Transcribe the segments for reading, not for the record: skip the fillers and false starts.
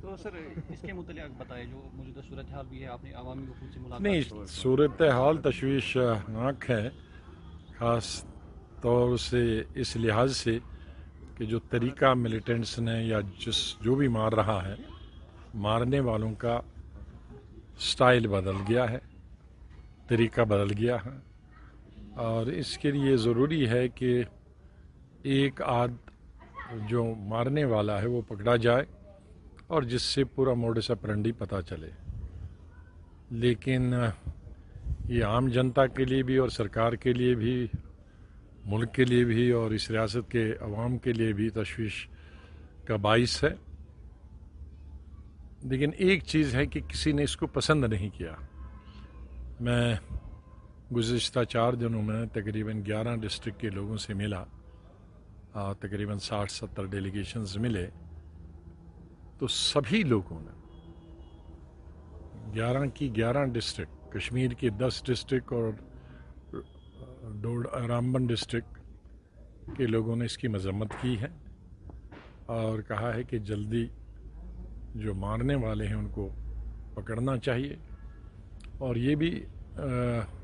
تو سر اس کے متعلق بتائیں جو موجودہ صورتحال بھی ہے، آپ نے عوامی وفود سے ملاقات نہیں، کی۔ صورتحال تشویشناک ہے، خاص طور سے اس لحاظ سے کہ جو طریقہ ملیٹنٹس نے یا جو بھی مار رہا ہے، مارنے والوں کا سٹائل بدل گیا ہے، طریقہ بدل گیا ہے، اور اس کے لیے ضروری ہے کہ ایک آدھ جو مارنے والا ہے وہ پکڑا جائے اور جس سے پورا موڈس اپرنڈی پتہ چلے۔ لیکن یہ عام جنتا کے لیے بھی اور سرکار کے لیے بھی، ملک کے لیے بھی اور اس ریاست کے عوام کے لیے بھی تشویش کا باعث ہے۔ لیکن ایک چیز ہے کہ کسی نے اس کو پسند نہیں کیا۔ میں گزشتہ 4 دنوں میں تقریباً 11 ڈسٹرکٹ کے لوگوں سے ملا، اور تقریباً 60-70 ڈیلیگیشنز ملے، تو سبھی لوگوں نے 11 ڈسٹرکٹ، کشمیر کے 10 ڈسٹرکٹ اور رامبن ڈسٹرکٹ کے لوگوں نے اس کی مذمت کی ہے اور کہا ہے کہ جلدی جو مارنے والے ہیں ان کو پکڑنا چاہیے۔ اور یہ بھی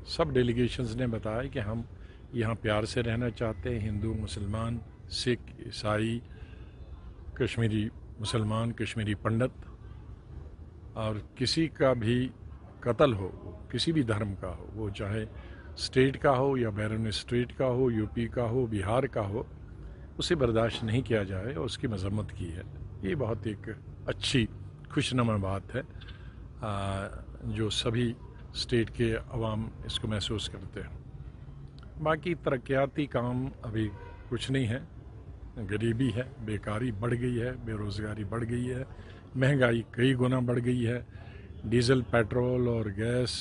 سب ڈیلیگیشنز نے بتایا کہ ہم یہاں پیار سے رہنا چاہتے ہیں، ہندو، مسلمان، سکھ، عیسائی، کشمیری مسلمان، کشمیری پنڈت، اور کسی کا بھی قتل ہو، کسی بھی دھرم کا ہو، وہ چاہے اسٹیٹ کا ہو یا بیرون اسٹیٹ کا ہو، یو پی کا ہو، بہار کا ہو، اسے برداشت نہیں کیا جائے اور اس کی مذمت کی ہے۔ یہ بہت ایک اچھی خوشنما بات ہے جو سبھی اسٹیٹ کے عوام اس کو محسوس کرتے ہیں۔ باقی ترقیاتی کام ابھی کچھ نہیں ہے، غریبی ہے، بیکاری بڑھ گئی ہے، بے روزگاری بڑھ گئی ہے، مہنگائی کئی گنا بڑھ گئی ہے، ڈیزل، پیٹرول اور گیس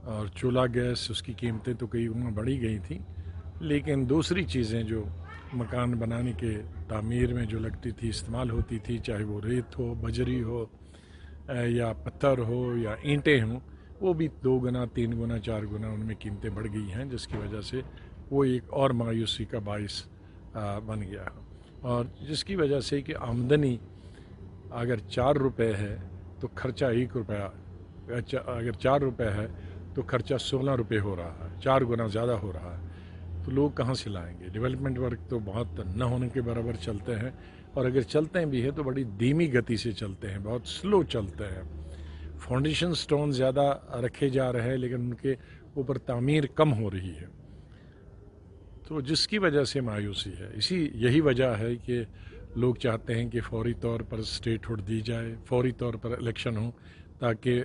اور چولہا گیس، اس کی قیمتیں تو کئی گنا بڑھی گئی تھیں، لیکن دوسری چیزیں جو مکان بنانے کے تعمیر میں جو لگتی تھی، استعمال ہوتی تھی، چاہے وہ ریت ہو، بجری ہو یا پتھر ہو یا اینٹیں ہوں، وہ بھی 2 گنا، 3 گنا، 4 گنا ان میں قیمتیں بڑھ گئی ہیں، جس کی وجہ سے وہ ایک اور مایوسی کا باعث بن گیا ہے، اور جس کی وجہ سے کہ آمدنی اگر 4 روپے ہے تو خرچہ 1 روپیہ، اگر 4 روپے ہے تو خرچہ 16 روپے ہو رہا ہے، 4 گنا زیادہ ہو رہا ہے، تو لوگ کہاں سے لائیں گے؟ ڈیولپمنٹ ورک تو بہت نہ ہونے کے برابر چلتے ہیں، اور اگر چلتے بھی ہیں تو بڑی دھیمی گتی سے چلتے ہیں، بہت سلو چلتے ہیں، فاؤنڈیشن سٹون زیادہ رکھے جا رہے ہیں لیکن ان کے اوپر تعمیر کم ہو رہی ہے، تو جس کی وجہ سے مایوسی ہے۔ یہی وجہ ہے کہ لوگ چاہتے ہیں کہ فوری طور پر اسٹیٹ ہوڈ دی جائے، فوری طور پر الیکشن ہو، تاکہ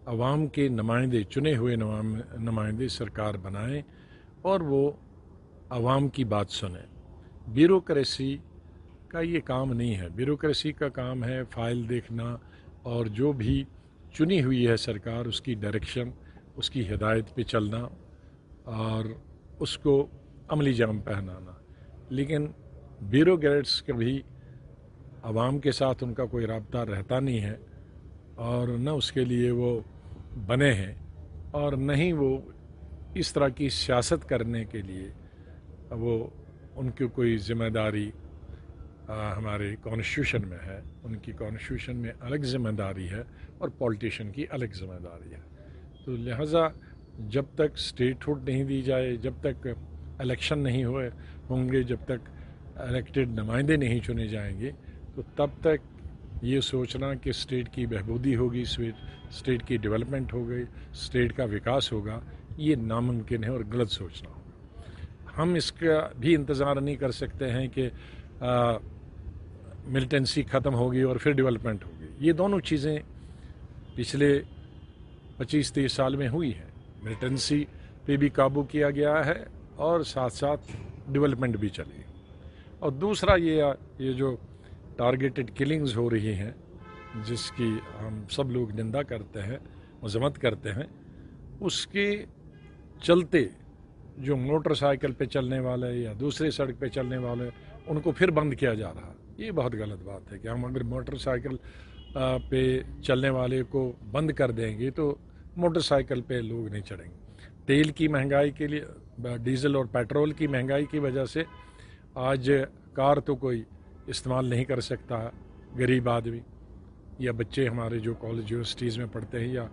عوام کے نمائندے، چنے ہوئے نمائندے سرکار بنائیں اور وہ عوام کی بات سنیں۔ بیوروکریسی کا یہ کام نہیں ہے، بیوروکریسی کا کام ہے فائل دیکھنا اور جو بھی چنی ہوئی ہے سرکار اس کی ڈائریکشن، اس کی ہدایت پہ چلنا اور اس کو عملی جام پہنانا، لیکن بیوروکریٹس کبھی عوام کے ساتھ ان کا کوئی رابطہ رہتا نہیں ہے، اور نہ اس کے لیے وہ بنے ہیں، اور نہ ہی وہ اس طرح کی سیاست کرنے کے لیے وہ ان کی کوئی ذمہ داری ہمارے کانسٹیٹیوشن میں ہے، ان کی کانسٹیٹیوشن میں الگ ذمہ داری ہے اور پولیٹیشین کی الگ ذمہ داری ہے، تو لہٰذا جب تک اسٹیٹ ہوڈ نہیں دی جائے، جب تک الیکشن نہیں ہوں گے، جب تک الیکٹڈ نمائندے نہیں چنے جائیں گے، تو تب تک یہ سوچنا کہ اسٹیٹ کی بہبودی ہوگی، اسٹیٹ کی ڈیولپمنٹ ہوگی، اسٹیٹ کا وکاس ہوگا، یہ ناممکن ہے اور غلط سوچنا ہوگا۔ ہم اس کا بھی انتظار نہیں کر سکتے ہیں کہ ملٹنسی ختم ہوگی اور پھر ڈیولپمنٹ ہوگی۔ یہ دونوں چیزیں پچھلے 25-30 سال میں ہوئی ہیں، ملٹنسی پہ بھی قابو کیا گیا ہے اور ساتھ ساتھ ڈیولپمنٹ بھی چلی، اور دوسرا یہ جو ٹارگیٹڈ کلنگز ہو رہی ہیں جس کی ہم سب لوگ نندا کرتے ہیں، مذمت کرتے ہیں، اس کے چلتے جو موٹر سائیکل پہ چلنے والے یا دوسرے سڑک پہ چلنے والے ان کو پھر بند کیا جا رہا ہے۔ یہ بہت غلط بات ہے کہ ہم اگر موٹر سائیکل پہ چلنے والے کو بند کر دیں گے تو موٹر سائیکل پہ لوگ نہیں چڑھیں گے۔ تیل کی مہنگائی کے لیے، ڈیزل اور پیٹرول کی مہنگائی کی وجہ سے آج کار تو کوئی استعمال نہیں کر سکتا غریب آدمی، یا بچے ہمارے جو کالج یونیورسٹیز میں پڑھتے ہیں یا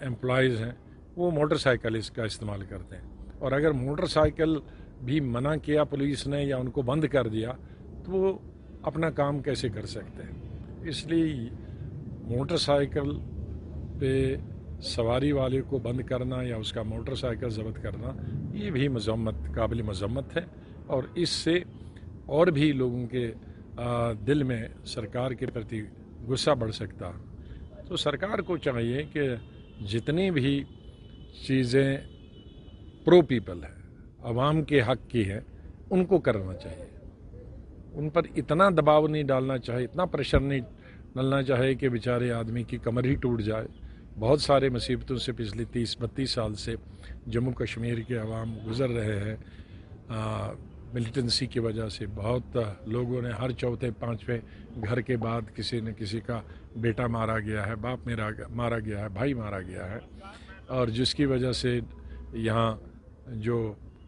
امپلائیز ہیں وہ موٹر سائیکل اس کا استعمال کرتے ہیں. اور اگر موٹر سائیکل بھی منع کیا پولیس نے یا ان کو بند کر دیا تو وہ اپنا کام کیسے کر سکتے ہیں. اس لیے موٹر سائیکل پہ سواری والے کو بند کرنا یا اس کا موٹر سائیکل ضبط کرنا یہ بھی قابل مذمت ہے. اور اس سے اور بھی لوگوں کے دل میں سرکار کے پرتی غصہ بڑھ سکتا. تو سرکار کو چاہیے کہ جتنی بھی چیزیں پرو پیپل ہیں، عوام کے حق کی ہیں، ان کو کرنا چاہیے. ان پر اتنا دباؤ نہیں ڈالنا چاہیے، اتنا پریشر نہیں ڈالنا چاہیے کہ بیچارے آدمی کی کمر ہی ٹوٹ جائے. بہت سارے مصیبتوں سے پچھلے 30-32 سال سے جموں کشمیر کے عوام گزر رہے ہیں. ملیٹنسی کی وجہ سے بہت لوگوں نے ہر چوتھے پانچویں گھر کے بعد کسی نہ کسی کا بیٹا مارا گیا ہے، باپ مارا گیا ہے، بھائی مارا گیا ہے. اور جس کی وجہ سے یہاں جو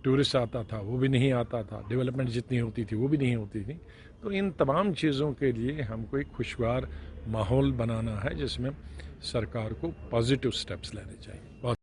ٹورسٹ آتا تھا وہ بھی نہیں آتا تھا، ڈیولپمنٹ جتنی ہوتی تھی وہ بھی نہیں ہوتی تھی. تو ان تمام چیزوں کے لیے ہم کو ایک خوشگوار ماحول بنانا ہے جس میں سرکار کو پازیٹیو سٹیپس لینے چاہیے.